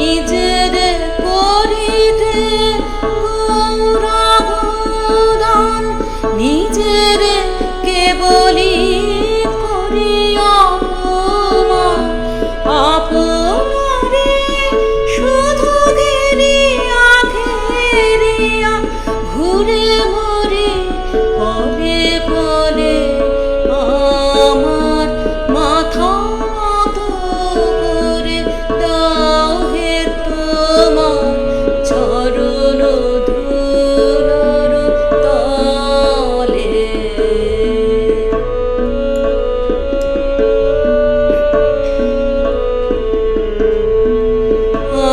নিজের করিতে গৌরবদান, নিজের কেবলি করিয়া অপমান, আপনারে শুধু ঘেরিয়া ঘেরিয়া ঘুরে ঘুরে পলে পলে আমার মাথা নত করে দাও হে তোমার চরণ ধুলোর তলে।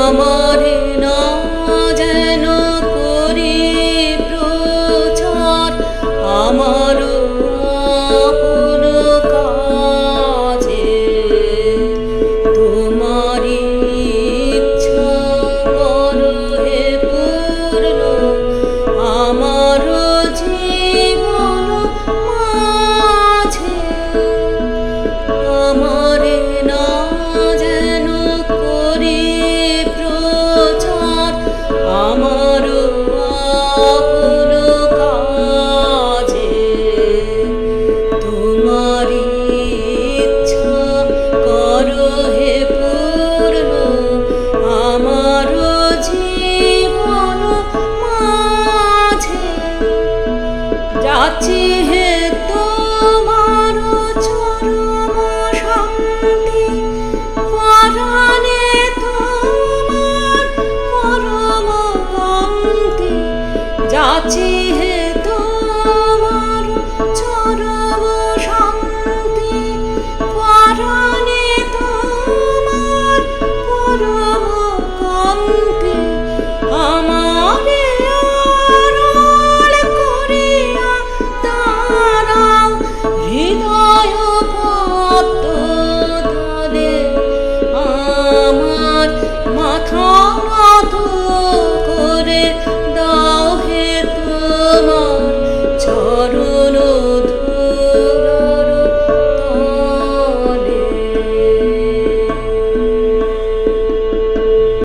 আমারে না যেন করি প্রচার আমার আপন কাজে, তোমারি ইচ্ছা করো হে পূর্ণ আমার জীবন মাঝে। আমারে না যেন করি প্রচার আমার আপন কাজে, তোমারি ইচ্ছা করো হে পূর্ণ আমার জীবন মাঝে। যাচ্ছি হে তোমার চরম শান্তি, পরাণে তোমার পরম কান্তি। যাচ্ছি হে তোমার চরম শান্তি, পরাণে তোমার পরম কান্তি। আমারে আড়াল করিয়া দাঁড়াও হৃদয় পদ্ম তলে, আমার মাথা